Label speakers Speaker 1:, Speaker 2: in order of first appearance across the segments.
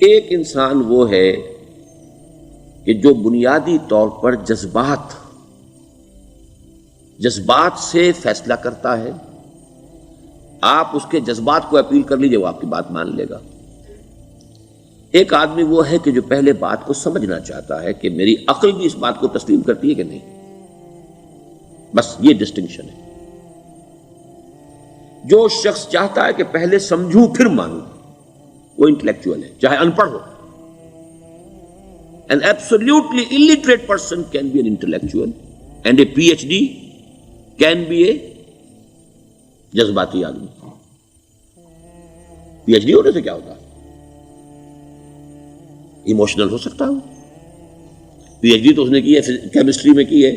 Speaker 1: ایک انسان وہ ہے کہ جو بنیادی طور پر جذبات سے فیصلہ کرتا ہے. آپ اس کے جذبات کو اپیل کر لیجئے، وہ آپ کی بات مان لے گا. ایک آدمی وہ ہے کہ جو پہلے بات کو سمجھنا چاہتا ہے کہ میری عقل بھی اس بات کو تسلیم کرتی ہے کہ نہیں. بس یہ ڈسٹنکشن ہے. جو شخص چاہتا ہے کہ پہلے سمجھوں پھر مانوں، وہ انٹلیکچوئل ہے، چاہے ان پڑھ ہو. An absolutely illiterate person can be an intellectual and a PhD can be a جذباتی آدمی. پی ایچ ڈی ہونے سے کیا ہوتا ہے؟ ایموشنل ہو سکتا ہوں. پی ایچ ڈی تو اس نے کی ہے کیمسٹری میں کی ہے،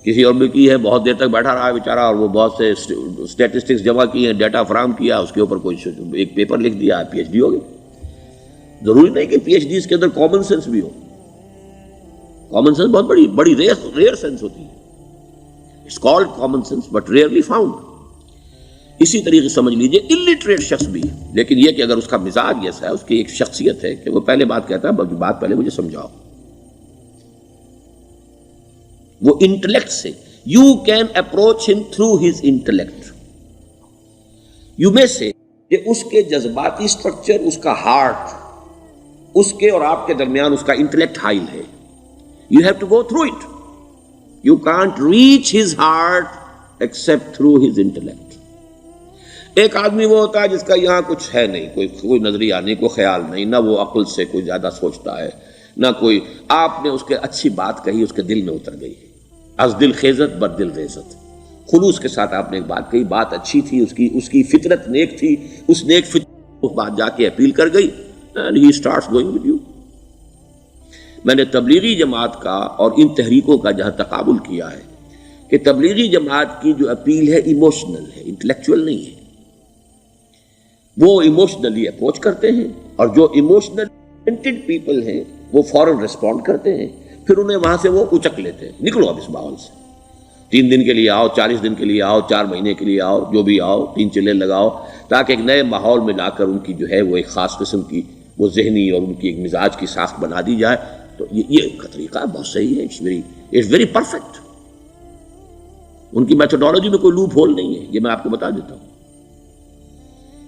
Speaker 1: کسی اور میں کی ہے، بہت دیر تک بیٹھا رہا ہے بیچارہ، اور وہ بہت سے اسٹیٹسٹکس جمع کیے ہیں، ڈیٹا فراہم کیا، اس کے اوپر کوئی ایک پیپر لکھ دیا، پی ایچ ڈی ہو گئی. ضروری نہیں کہ پی ایچ ڈی کے اندر کامن سینس بھی ہو. کامن سینس بہت بڑی ریئر سینس ہوتی ہے. It's called common sense but rarely found. اسی طریقے سمجھ لیجئے الٹریٹ شخص بھی ہے، لیکن یہ کہ اگر اس کا مزاج ایسا ہے، اس کی ایک شخصیت ہے کہ وہ پہلے بات کہتا ہے، بات پہلے مجھے سمجھاؤ. وہ انٹلیکٹ سے یو کین اپروچ ہم تھرو ہز انٹلیکٹ. یو میں سے کہ اس کے جذباتی سٹرکچر، اس کا ہارٹ، اس کے اور آپ کے درمیان اس کا انٹلیکٹ حائل ہے. You have to go through it. You can't reach his heart except through his intellect. ایک آدمی وہ ہوتا ہے جس کا یہاں کچھ ہے نہیں، کوئی نظریہ نہیں، کوئی خیال نہیں، نہ وہ عقل سے کوئی زیادہ سوچتا ہے، نہ کوئی. آپ نے اس کے اچھی بات کہی، اس کے دل میں اتر گئی. از دل خیزت بر دل ریزت. خلوص کے ساتھ آپ نے ایک بات کہی، بات اچھی تھی، اس کی فطرت نیک تھی، اس نیک فطرت اس بات جا کے اپیل کر گئی. And he starts going with you. میں نے تبلیغی جماعت کا اور ان تحریکوں کا جہاں تقابل کیا ہے کہ تبلیغی جماعت کی جو اپیل ہے ایموشنل ہے، انٹلیکچوئل نہیں ہے. وہ ایموشنلی اپروچ کرتے ہیں، اور جو ایموشنل پیپل ہیں وہ فوراً ریسپونڈ کرتے ہیں، پھر انہیں وہاں سے وہ اچک لیتے ہیں. نکلو اب اس ماحول سے، 3 دن کے لیے آؤ، 40 دن کے لیے آؤ، 4 مہینے کے لیے آؤ، جو بھی آؤ، 3 چلے لگاؤ، تاکہ ایک نئے ماحول میں لا کر ان کی جو ہے وہ ایک خاص قسم کی وہ ذہنی اور ان کی ایک مزاج کی ساخت بنا دی جائے. تو یہ کا طریقہ بہت صحیح ہے. It's very perfect. ان کی میتھڈالوجی میں کوئی لوپ ہول نہیں ہے، یہ میں آپ کو بتا دیتا ہوں.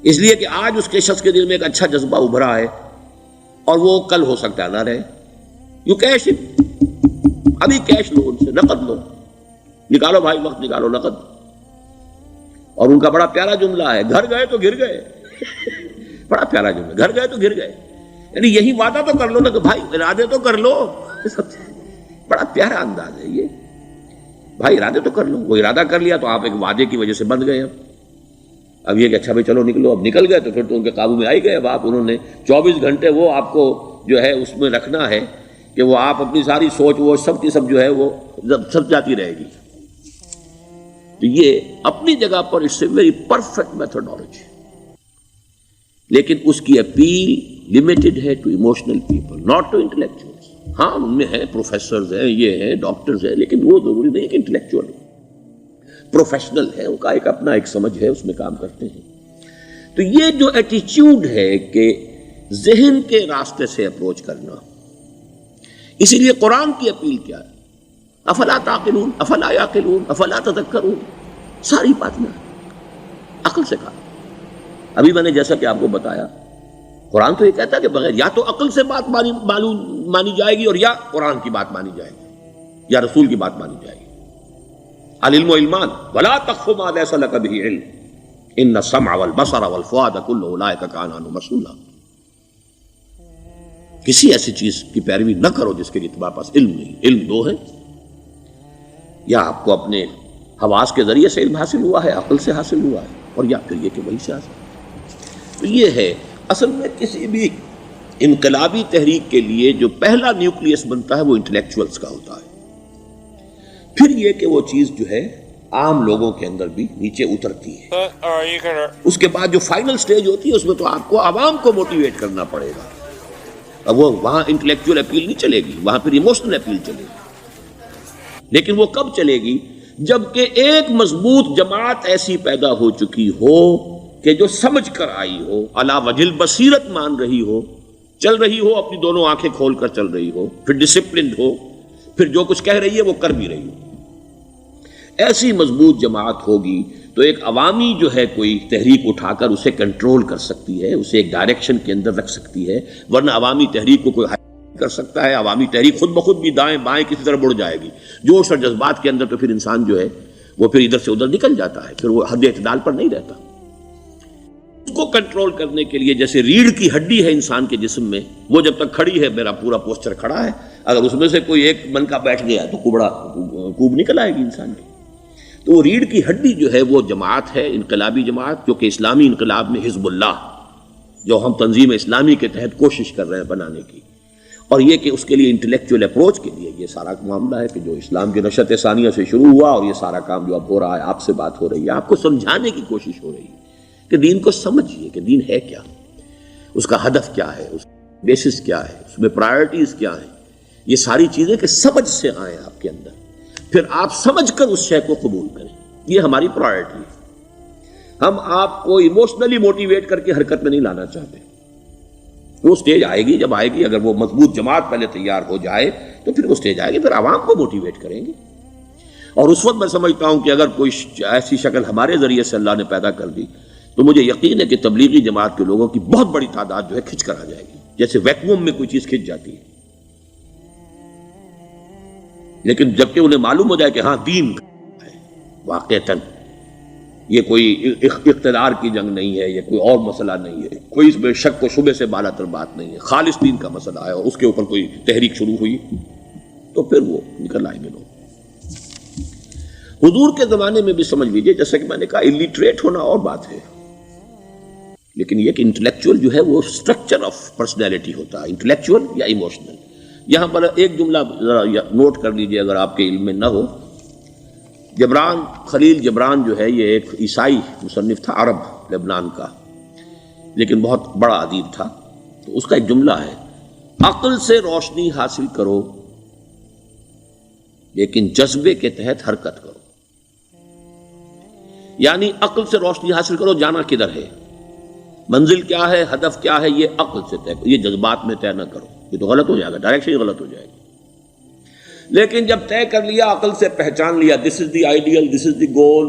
Speaker 1: اس لیے کہ آج اس کے شخص کے دل میں ایک اچھا جذبہ ابھرا ہے، اور وہ کل ہو سکتا ہے نہ رہے. یو کیش اٹ، ابھی کیش لو، ان سے نقد لو، نکالو بھائی، وقت نکالو، نقد. اور ان کا بڑا پیارا جملہ ہے، گھر گئے تو گر گئے. بڑا پیارا جملہ، گھر گئے تو گر گئے. یعنی یہی وعدہ تو کر لو نا کہ بھائی ارادے تو کر لو. بڑا پیارا انداز ہے یہ، بھائی ارادے تو کر لو. وہ ارادہ کر لیا تو آپ ایک وعدے کی وجہ سے بند گئے. اب یہ کہ اچھا بھائی چلو نکلو، اب نکل گئے تو پھر تو ان کے قابو میں آئی گئے. اب آپ انہوں نے 24 گھنٹے وہ آپ کو جو ہے اس میں رکھنا ہے کہ وہ آپ اپنی ساری سوچ وہ سب کی سب جو ہے وہ سب جاتی رہے گی. تو یہ اپنی جگہ پر it's a very perfect methodology, لیکن اس کی اپیل لمیٹڈ ہے to emotional people, not to intellectuals. ہاں ان میں ہیں پروفیسرز ہیں، یہ ہیں ڈاکٹرز ہیں، لیکن وہ ضروری نہیں کہ انٹلیکچوئل ہو. پروفیشنل ہے، ان کا ایک اپنا ایک سمجھ ہے، اس میں کام کرتے ہیں. تو یہ جو ایٹیچیوڈ ہے کہ ذہن کے راستے سے اپروچ کرنا، اسی لیے قرآن کی اپیل کیا ہے؟ افلا تعقلون، افلا یعقلون، افلا تذکرون. ساری بات میں عقل سے کہا. ابھی میں نے جیسا کہ آپ کو بتایا، قرآن تو یہ کہتا ہے کہ بغیر یا تو عقل سے بات مانی جائے گی، اور یا قرآن کی بات مانی جائے گی، یا رسول کی بات مانی جائے گی. العلم علمان ولا تخف ما ليس لك به علم ان السمع والبصر والفؤاد كل اولئك كان عنه مسؤولا. کسی ایسی چیز کی پیروی نہ کرو جس کے لیے تمہارے پاس علم نہیں. علم 2 ہے، یا آپ کو اپنے حواس کے ذریعے سے علم حاصل ہوا ہے، عقل سے حاصل ہوا ہے، اور یا پھر یہ کہ وہی سے حاصل. تو یہ ہے اصل میں کسی بھی انقلابی تحریک کے لیے جو پہلا نیوکلیس بنتا ہے وہ انٹلیکچوئلز کا ہوتا ہے. پھر یہ کہ وہ چیز جو ہے عام لوگوں کے اندر بھی نیچے اترتی ہے. اس کے بعد جو فائنل سٹیج ہوتی ہے اس میں تو آپ کو عوام کو موٹیویٹ کرنا پڑے گا. اب وہ وہاں انٹلیکچوئل اپیل نہیں چلے گی، وہاں پھر ایموشنل اپیل چلے گی. لیکن وہ کب چلے گی؟ جبکہ ایک مضبوط جماعت ایسی پیدا ہو چکی ہو کہ جو سمجھ کر آئی ہو، علی وجہ البصیرت مان رہی ہو، چل رہی ہو اپنی دونوں آنکھیں کھول کر چل رہی ہو، پھر ڈسپلنڈ ہو، پھر جو کچھ کہہ رہی ہے وہ کر بھی رہی ہو، ایسی مضبوط جماعت ہوگی تو ایک عوامی جو ہے کوئی تحریک اٹھا کر اسے کنٹرول کر سکتی ہے، اسے ایک ڈائریکشن کے اندر رکھ سکتی ہے، ورنہ عوامی تحریک کو کوئی کر سکتا ہے؟ عوامی تحریک خود بخود بھی دائیں بائیں کسی طرف بڑھ جائے گی، جوش اور جذبات کے اندر، تو پھر انسان جو ہے وہ پھر ادھر سے ادھر نکل جاتا ہے، پھر وہ حد اعتدال پر نہیں رہتا۔ اس کو کنٹرول کرنے کے لیے جیسے ریڑھ کی ہڈی ہے انسان کے جسم میں، وہ جب تک کھڑی ہے میرا پورا پوسچر کھڑا ہے، اگر اس میں سے کوئی ایک من کا بیٹھ گیا تو کوب نکل آئے گی انسان کی۔ تو وہ ریڑھ کی ہڈی جو ہے وہ جماعت ہے، انقلابی جماعت، جو کہ اسلامی انقلاب میں حزب اللہ، جو ہم تنظیم اسلامی کے تحت کوشش کر رہے ہیں بنانے کی، اور یہ کہ اس کے لیے انٹلیکچوئل اپروچ کے لیے یہ سارا معاملہ ہے کہ جو اسلام کی نشأت ثانیہ سے شروع ہوا، اور یہ سارا کام جو اب ہو رہا ہے، آپ سے بات ہو رہی ہے، آپ کو سمجھانے کی کوشش ہو رہی ہے کہ دین کو سمجھیے کہ دین ہے کیا، اس کا ہدف کیا ہے، اس کا بیسس کیا ہے، اس میں پرائرٹیز کیا ہیں، یہ ساری چیزیں کہ سمجھ سے آئیں آپ کے اندر، پھر آپ سمجھ کر اس شے کو قبول کریں، یہ ہماری پرائرٹی ہے۔ ہم آپ کو ایموشنلی موٹیویٹ کر کے حرکت میں نہیں لانا چاہتے، وہ سٹیج آئے گی، جب آئے گی، اگر وہ مضبوط جماعت پہلے تیار ہو جائے تو پھر وہ سٹیج آئے گی، پھر عوام کو موٹیویٹ کریں گے۔ اور اس وقت میں سمجھتا ہوں کہ اگر کوئی ایسی شکل ہمارے ذریعے سے اللہ نے پیدا کر دی تو مجھے یقین ہے کہ تبلیغی جماعت کے لوگوں کی بہت بڑی تعداد جو ہے کھنچ کر آ جائے گی، جیسے ویکیوم میں کوئی چیز کھنچ جاتی ہے۔ لیکن جبکہ انہیں معلوم ہو جائے کہ ہاں دین ہے واقعتاً، یہ کوئی اقتدار کی جنگ نہیں ہے، یہ کوئی اور مسئلہ نہیں ہے، کوئی اس میں شک و شبے سے بالا تر بات نہیں ہے، خالص دین کا مسئلہ ہے، اور اس کے اوپر کوئی تحریک شروع ہوئی تو پھر وہ نکل آئیں گے لوگ۔ حضور کے زمانے میں بھی سمجھ لیجئے، جیسا کہ میں نے کہا الٹریٹ ہونا اور بات ہے، لیکن یہ کہ انٹلیکچوئل جو ہے وہ اسٹرکچر آف پرسنالٹی ہوتا ہے، انٹلیکچوئل یا ایموشنل۔ یہاں پر ایک جملہ ذرا نوٹ کر لیجئے اگر آپ کے علم میں نہ ہو، جبران، خلیل جبران جو ہے یہ ایک عیسائی مصنف تھا، عرب لبنان کا، لیکن بہت بڑا ادیب تھا، تو اس کا ایک جملہ ہے، عقل سے روشنی حاصل کرو لیکن جذبے کے تحت حرکت کرو۔ یعنی عقل سے روشنی حاصل کرو، جانا کدھر ہے، منزل کیا ہے، ہدف کیا ہے، یہ عقل سے طے کرو، یہ جذبات میں طے نہ کرو، یہ تو غلط ہو جائے گا، ڈائریکشن ہی غلط ہو جائے گی۔ لیکن جب طے کر لیا، عقل سے پہچان لیا، دس از دی آئیڈیل، دس از دی گول،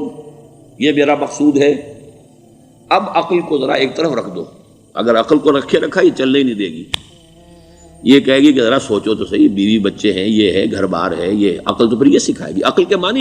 Speaker 1: یہ میرا مقصود ہے، اب عقل کو ذرا ایک طرف رکھ دو۔ اگر عقل کو رکھے رکھا یہ چلنے ہی نہیں دے گی، یہ کہے گی کہ ذرا سوچو تو صحیح، بیوی بچے ہیں، یہ ہے، گھر بار ہے، یہ عقل تو پھر یہ سکھائے گی۔ عقل کے معنی